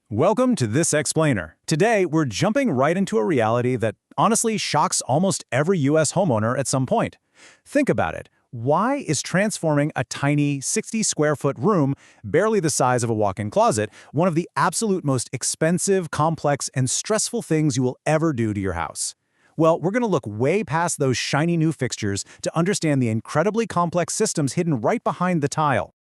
Welcome to This Explainer. Today, we're jumping right into a reality that honestly shocks almost every US homeowner at some point. Think about it. Why is transforming a tiny 60-square-foot room, barely the size of a walk-in closet, one of the absolute most expensive, complex, and stressful things you will ever do to your house? Well, we're going to look way past those shiny new fixtures to understand the incredibly complex systems hidden right behind the tile.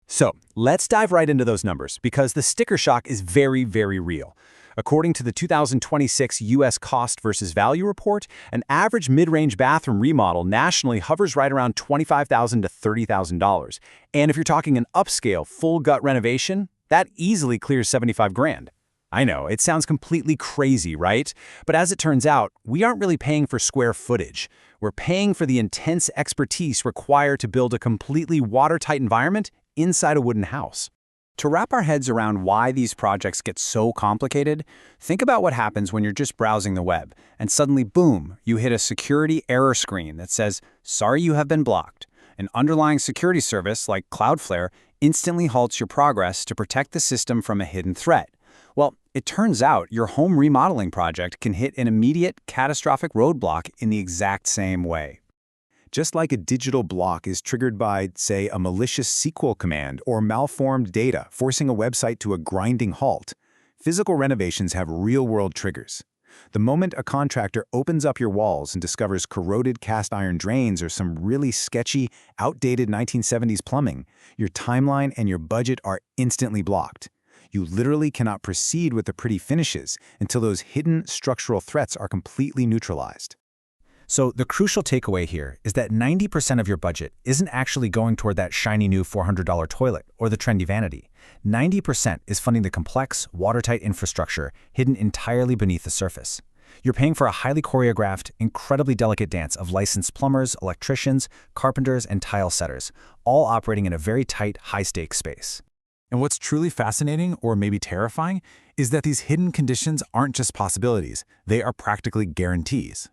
So, let's dive right into those numbers, because the sticker shock is very, very real. According to the 2026 U.S. Cost versus Value report, an average mid-range bathroom remodel nationally hovers right around $25,000 to $30,000. And if you're talking an upscale, full-gut renovation, that easily clears $75,000. I know, it sounds completely crazy, right? But as it turns out, we aren't really paying for square footage. We're paying for the intense expertise required to build a completely watertight environment inside a wooden house. To wrap our heads around why these projects get so complicated, think about what happens when you're just browsing the web, and suddenly, boom, you hit a security error screen that says, "Sorry, you have been blocked." An underlying security service, like Cloudflare, instantly halts your progress to protect the system from a hidden threat. Well, it turns out your home remodeling project can hit an immediate, catastrophic roadblock in the exact same way. Just like a digital block is triggered by, say, a malicious SQL command or malformed data forcing a website to a grinding halt, physical renovations have real-world triggers. The moment a contractor opens up your walls and discovers corroded cast iron drains or some really sketchy, outdated 1970s plumbing, your timeline and your budget are instantly blocked. You literally cannot proceed with the pretty finishes until those hidden structural threats are completely neutralized. So the crucial takeaway here is that 90% of your budget isn't actually going toward that shiny new $400 toilet or the trendy vanity. 90% is funding the complex, watertight infrastructure hidden entirely beneath the surface. You're paying for a highly choreographed, incredibly delicate dance of licensed plumbers, electricians, carpenters, and tile setters, all operating in a very tight, high-stakes space. And what's truly fascinating, or maybe terrifying, is that these hidden conditions aren't just possibilities, they are practically guarantees.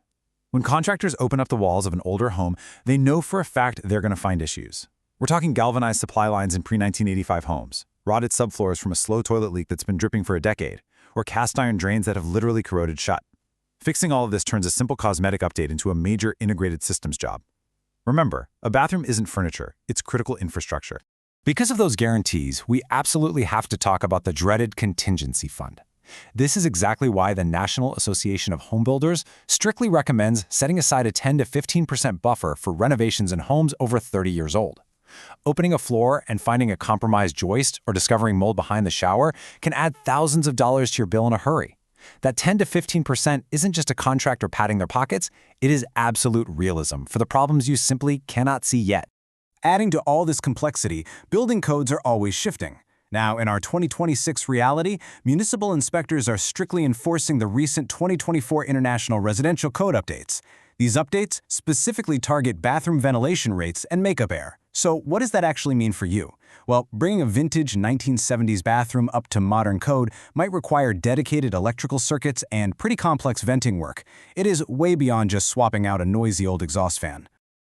When contractors open up the walls of an older home, they know for a fact they're going to find issues. We're talking galvanized supply lines in pre-1985 homes, rotted subfloors from a slow toilet leak that's been dripping for a decade, or cast iron drains that have literally corroded shut. Fixing all of this turns a simple cosmetic update into a major integrated systems job. Remember, a bathroom isn't furniture, it's critical infrastructure. Because of those guarantees, we absolutely have to talk about the dreaded contingency fund. This is exactly why the National Association of Home Builders strictly recommends setting aside a 10 to 15% buffer for renovations in homes over 30 years old. Opening a floor and finding a compromised joist or discovering mold behind the shower can add thousands of dollars to your bill in a hurry. That 10 to 15% isn't just a contractor padding their pockets, it is absolute realism for the problems you simply cannot see yet. Adding to all this complexity, building codes are always shifting. Now, in our 2026 reality, municipal inspectors are strictly enforcing the recent 2024 International Residential Code updates. These updates specifically target bathroom ventilation rates and makeup air. So what does that actually mean for you? Well, bringing a vintage 1970s bathroom up to modern code might require dedicated electrical circuits and pretty complex venting work. It is way beyond just swapping out a noisy old exhaust fan.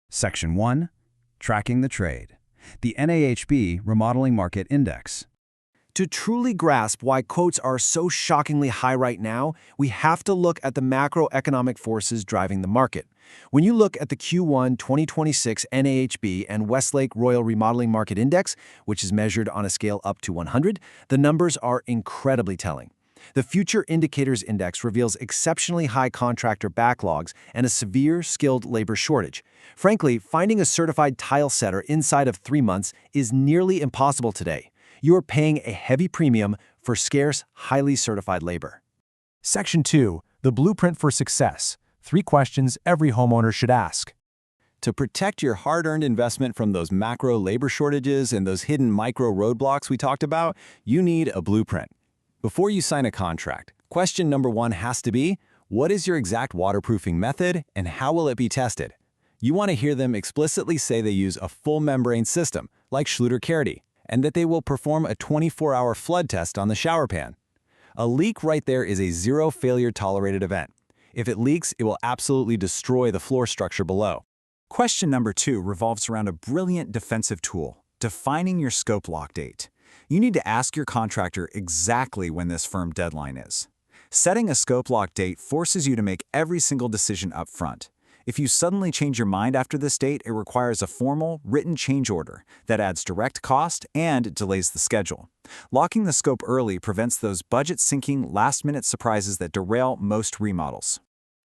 Section 1. Tracking the Trade. The NAHB Remodeling Market Index. To truly grasp why quotes are so shockingly high right now, we have to look at the macroeconomic forces driving the market. When you look at the Q1 2026 NAHB and Westlake Royal Remodeling Market Index, which is measured on a scale up to 100, the numbers are incredibly telling. The Future Indicators Index reveals exceptionally high contractor backlogs and a severe skilled labor shortage. Frankly, finding a certified tile setter inside of 3 months is nearly impossible today. You are paying a heavy premium for scarce, highly certified labor. Section 2. The Blueprint for Success. 3 questions every homeowner should ask. To protect your hard-earned investment from those macro labor shortages and those hidden micro roadblocks we talked about, you need a blueprint. Before you sign a contract, question number 1 has to be, what is your exact waterproofing method and how will it be tested? You want to hear them explicitly say they use a full membrane system, like Schluter-Carity, and that they will perform a 24-hour flood test on the shower pan. A leak right there is a zero failure tolerated event. If it leaks, it will absolutely destroy the floor structure below. Question number 2 revolves around a brilliant defensive tool, defining your scope lock date. You need to ask your contractor exactly when this firm deadline is. Setting a scope lock date forces you to make every single decision up front. If you suddenly change your mind after this date, it requires a formal, written change order that adds direct cost and delays the schedule. Locking the scope early prevents those budget-sinking, last-minute surprises that derail most remodels.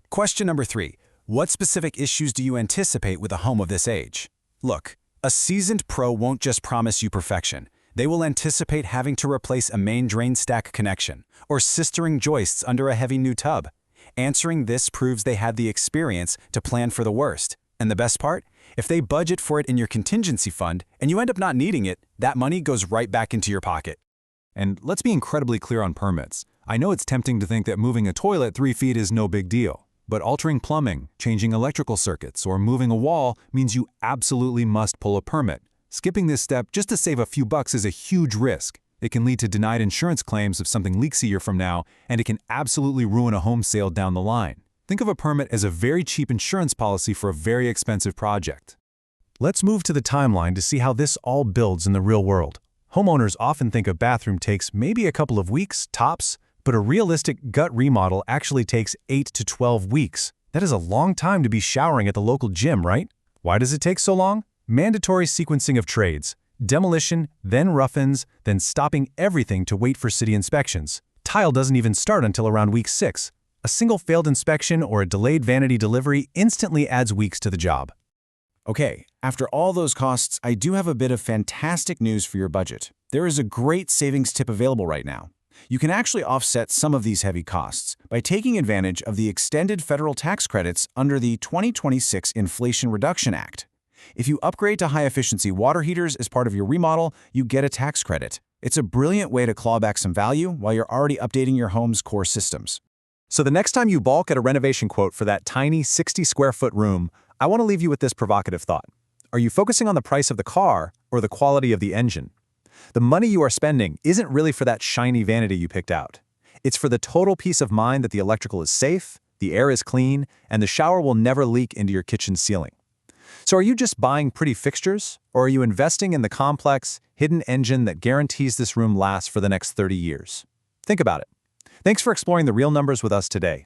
Question number 3. What specific issues do you anticipate with a home of this age? Look, a seasoned pro won't just promise you perfection. They will anticipate having to replace a main drain stack connection or sistering joists under a heavy new tub. Answering this proves they had the experience to plan for the worst. And the best part? If they budget for it in your contingency fund and you end up not needing it, that money goes right back into your pocket. And let's be incredibly clear on permits. I know it's tempting to think that moving a toilet 3 feet is no big deal. But altering plumbing, changing electrical circuits, or moving a wall means you absolutely must pull a permit. Skipping this step just to save a few bucks is a huge risk. It can lead to denied insurance claims if something leaks a year from now, and it can absolutely ruin a home sale down the line. Think of a permit as a very cheap insurance policy for a very expensive project. Let's move to the timeline to see how this all builds in the real world. Homeowners often think a bathroom takes maybe a couple of weeks, tops, but a realistic gut remodel actually takes 8 to 12 weeks. That is a long time to be showering at the local gym, right? Why does it take so long? Mandatory sequencing of trades. Demolition, then rough-ins, then stopping everything to wait for city inspections. Tile doesn't even start until around week 6. A single failed inspection or a delayed vanity delivery instantly adds weeks to the job. Okay, after all those costs, I do have a bit of fantastic news for your budget. There is a great savings tip available right now. You can actually offset some of these heavy costs by taking advantage of the extended federal tax credits under the 2026 Inflation Reduction Act. If you upgrade to high-efficiency water heaters as part of your remodel, you get a tax credit. It's a brilliant way to claw back some value while you're already updating your home's core systems. So the next time you balk at a renovation quote for that tiny 60-square-foot room, I want to leave you with this provocative thought. Are you focusing on the price of the car or the quality of the engine? The money you are spending isn't really for that shiny vanity you picked out. It's for the total peace of mind that the electrical is safe, the air is clean, and the shower will never leak into your kitchen ceiling. So are you just buying pretty fixtures, or are you investing in the complex, hidden engine that guarantees this room lasts for the next 30 years? Think about it. Thanks for exploring the real numbers with us today.